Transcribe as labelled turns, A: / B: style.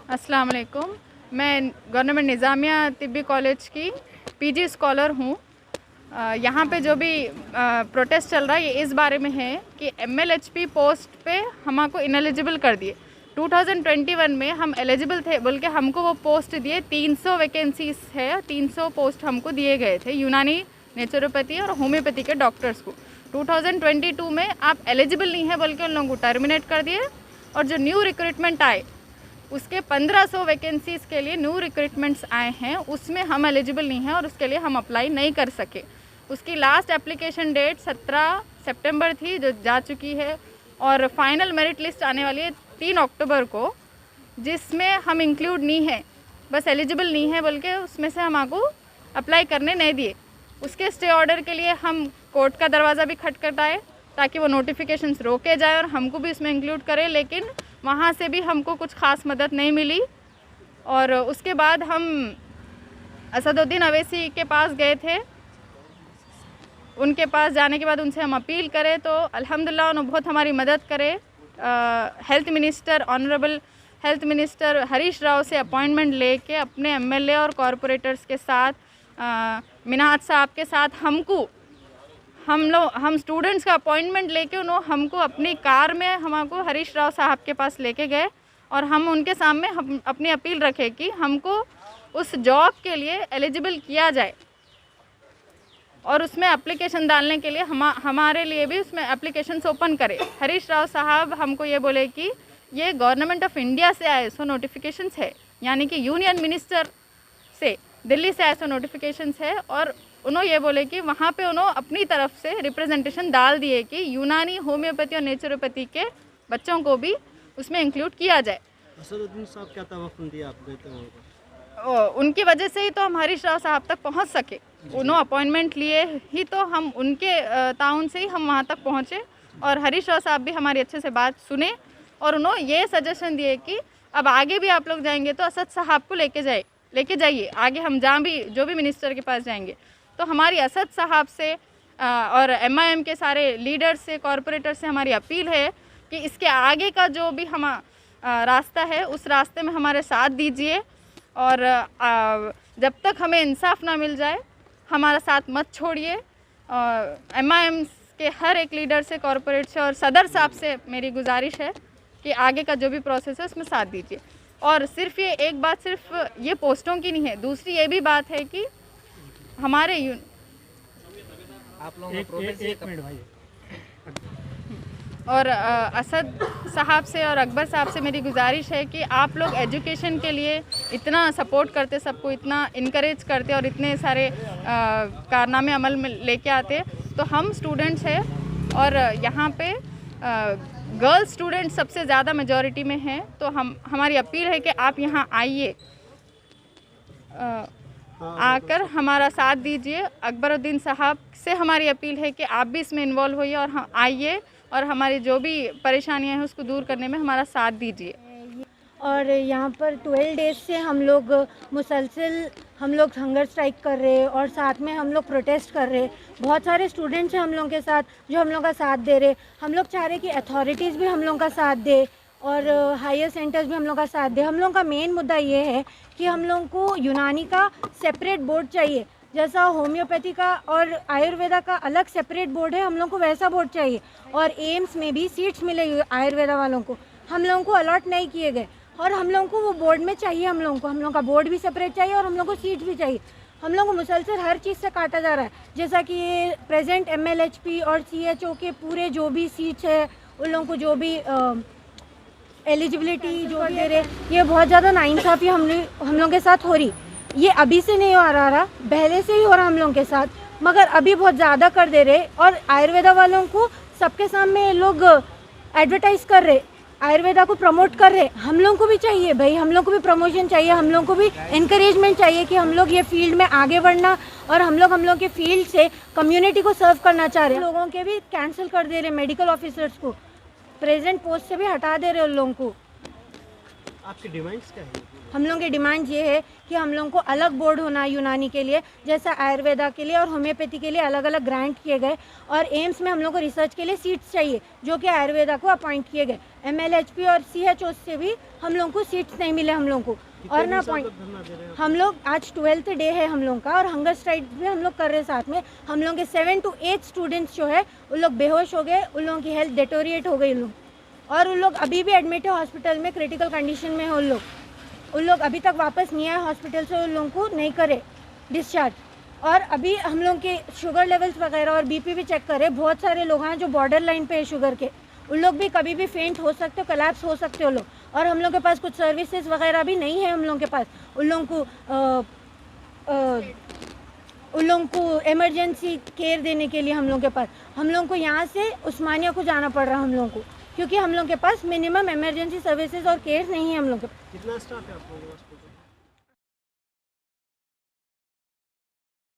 A: अस्सलाम वालेकुम। मैं गवर्नमेंट निज़ामिया तिब्बी कॉलेज की पीजी स्कॉलर हूँ। यहाँ पे जो भी प्रोटेस्ट चल रहा है ये इस बारे में है कि एमएलएचपी पोस्ट पे हमको इनएलिजिबल कर दिए। 2021 में हम एलिजिबल थे बोल के हमको वो पोस्ट दिए। 300 वैकेंसीज है, 300 पोस्ट हमको दिए गए थे यूनानी, नेचुरोपैथी और होम्योपैथी के डॉक्टर्स को। 2022 में आप एलिजिबल नहीं है बोल के उन लोगों को टर्मिनेट कर दिए। और जो न्यू रिक्रूटमेंट आए उसके 1500 वैकेंसीज़ के लिए न्यू रिक्रूटमेंट्स आए हैं, उसमें हम एलिजिबल नहीं हैं और उसके लिए हम अप्लाई नहीं कर सके। उसकी लास्ट एप्लीकेशन डेट 17 सितंबर थी जो जा चुकी है और फाइनल मेरिट लिस्ट आने वाली है 3 अक्टूबर को, जिसमें हम इंक्लूड नहीं है, बस एलिजिबल नहीं है बोल के उसमें से हमको अप्लाई करने नहीं दिए। उसके स्टे ऑर्डर के लिए हम कोर्ट का दरवाज़ा भी खटखटाए ताकि वो नोटिफिकेशंस रोके जाए और हमको भी इसमें इंक्लूड करें, लेकिन वहाँ से भी हमको कुछ ख़ास मदद नहीं मिली। और उसके बाद हम असदुद्दीन अवैसी के पास गए थे। उनके पास जाने के बाद उनसे हम अपील करें तो अल्हम्दुलिल्लाह उन्होंने बहुत हमारी मदद करे। Health minister, honourable health minister Harish Rao से अपॉइंटमेंट लेके अपने एमएलए और कॉरपोरेटर्स के साथ, मिनाज साहब के साथ हम स्टूडेंट्स का अपॉइंटमेंट लेके उन्होंने हमको अपनी कार में हमको हरीश राव साहब के पास लेके गए और हम उनके सामने हम अपनी अपील रखे कि हमको उस जॉब के लिए एलिजिबल किया जाए और उसमें एप्लीकेशन डालने के लिए हमारे लिए भी उसमें एप्लीकेशंस ओपन करें। हरीश राव साहब हमको ये बोले कि ये गवर्नमेंट ऑफ इंडिया से आए सो नोटिफिकेशंस है, यानी कि यूनियन मिनिस्टर से दिल्ली से ऐसा नोटिफिकेशंस है। और उन्होंने ये बोले कि वहाँ पे उन्होंने अपनी तरफ से रिप्रेजेंटेशन डाल दिए कि यूनानी, होम्योपैथी और नेचुरोपैथी के बच्चों को भी उसमें इंक्लूड किया जाए।
B: असदुद्दीन साहब क्या तवफ़ुन दिया आप गए थे वहाँ पर?
A: उनकी वजह से ही तो हम हरीश राव साहब तक पहुँच सके। उन्होंने अपॉइंटमेंट लिए ही तो हम उनके ताउन से ही हम वहाँ तक पहुँचे और हरीश राव साहब भी हमारी अच्छे से बात सुने और उन्होंने ये सजेशन दिए कि अब आगे भी आप लोग जाएंगे तो असद साहब को लेके जाइए आगे। हम जहाँ भी जो भी मिनिस्टर के पास जाएंगे तो हमारी असद साहब से और एमआईएम के सारे लीडर्स से, कॉरपोरेटर से हमारी अपील है कि इसके आगे का जो भी हम रास्ता है उस रास्ते में हमारे साथ दीजिए और जब तक हमें इंसाफ ना मिल जाए हमारा साथ मत छोड़िए। एमआईएम के हर एक लीडर से, कॉरपोरेट से और सदर साहब से मेरी गुजारिश है कि आगे का जो भी प्रोसेस है उसमें साथ दीजिए। और सिर्फ ये एक बात सिर्फ ये पोस्टों की नहीं है, दूसरी ये भी बात है कि हमारे
B: आप लोगों एक मिनट भाई
A: और असद साहब से और अकबर साहब से मेरी गुजारिश है कि आप लोग एजुकेशन के लिए इतना सपोर्ट करते, सबको इतना इनकरेज करते और इतने सारे कारनामे अमल में लेके आते, तो हम स्टूडेंट्स हैं और यहाँ पे गर्ल्स स्टूडेंट सबसे ज़्यादा मेजॉरिटी में हैं, तो हमारी अपील है कि आप यहाँ आइए, आकर हमारा साथ दीजिए। अकबरुद्दीन साहब से हमारी अपील है कि आप भी इसमें इन्वॉल्व होइए और हम आइए और हमारी जो भी परेशानियां हैं उसको दूर करने में हमारा साथ दीजिए।
C: और यहाँ पर 12 डेज से हम लोग मुसलसल हंगर स्ट्राइक कर रहे हैं और साथ में हम लोग प्रोटेस्ट कर रहे हैं। बहुत सारे स्टूडेंट्स हैं हम लोगों के साथ जो हम लोग का साथ दे रहे। हम लोग चाह रहे कि अथॉरिटीज़ भी हम लोग का साथ दे और हायर सेंटर्स भी हम लोग का साथ दे। हम लोग का मेन मुद्दा ये है कि हम लोग को यूनानी का सेपरेट बोर्ड चाहिए, जैसा होम्योपैथी का और आयुर्वेदा का अलग सेपरेट बोर्ड है, हम लोग को वैसा बोर्ड चाहिए। और एम्स में भी सीट्स मिले आयुर्वेदा वालों को, हम लोगों को अलॉट नहीं किए गए और हम लोगों को वो बोर्ड में चाहिए। हम लोगों का बोर्ड भी सेपरेट चाहिए और हम लोग को सीट भी चाहिए। हम लोग को मुसलसल हर चीज़ से काटा जा रहा है, जैसा कि ये प्रेजेंट एमएलएचपी और सीएचओ के पूरे जो भी सीट्स है उन लोगों को जो भी एलिजिबिलिटी जो भी दे रहे, ये बहुत ज़्यादा नाइंसाफ़ी हम लोग के साथ हो रही। ये अभी से नहीं हो रहा, पहले से ही हो रहा हम लोगों के साथ, मगर अभी बहुत ज़्यादा कर दे रहे और आयुर्वेदा वालों को सबके सामने लोग एडवर्टाइज़ कर रहे, आयुर्वेदा को प्रमोट कर रहे। हम लोग को भी चाहिए भाई, हम लोग को भी प्रमोशन चाहिए, हम लोग को भी इनकरेजमेंट चाहिए कि हम लोग ये फील्ड में आगे बढ़ना और हम लोग के फील्ड से कम्युनिटी को सर्व करना चाह रहे हैं। लोगों के भी कैंसिल कर दे रहे, मेडिकल ऑफिसर्स को प्रेजेंट पोस्ट से भी हटा दे रहे उन लोगों को।
B: आपकी डिमांड्स क्या है?
C: हम लोगों की डिमांड ये है कि हम लोगों को अलग बोर्ड होना यूनानी के लिए, जैसा आयुर्वेदा के लिए और होम्योपैथी के लिए अलग अलग ग्रांट किए गए, और एम्स में हम लोग को रिसर्च के लिए सीट्स चाहिए जो कि आयुर्वेदा को अपॉइंट किए गए। MLHP और CHO से भी हम लोगों को सीट्स नहीं मिले हम लोगों को, और ना पॉइंट हम लोग आज 12th डे है हम लोग का, और हंगर स्ट्राइक भी हम लोग कर रहे हैं साथ में। हम लोग के 7 to 8 स्टूडेंट्स जो है उन लोग बेहोश हो गए, उन लोगों की हेल्थ डिटोरिएट हो गई लोग, और उन लोग अभी भी एडमिट है हॉस्पिटल में, क्रिटिकल कंडीशन में है उन लोग अभी तक वापस नहीं आए हॉस्पिटल से, उन लोगों को नहीं करे डिस्चार्ज। और अभी हम लोग के शुगर लेवल्स वगैरह और BP भी चेक करे, बहुत सारे लोग हैं जो बॉर्डर लाइन पे है शुगर के, उन लोग भी कभी भी फेंट हो सकते हो, कोलैप्स हो सकते हो लोग, और हम लोग के पास कुछ सर्विसेज वगैरह भी नहीं है हम लोगों के पास। उन लोगों को इमरजेंसी केयर देने के लिए हम लोगों के पास, हम लोगों को यहाँ से उस्मानिया को जाना पड़ रहा है हम लोगों को, क्योंकि हम लोग के पास मिनिमम इमरजेंसी सर्विसेज और केयर नहीं है हम लोग के पास।
B: कितना स्टाफ है आप लोगों के पास?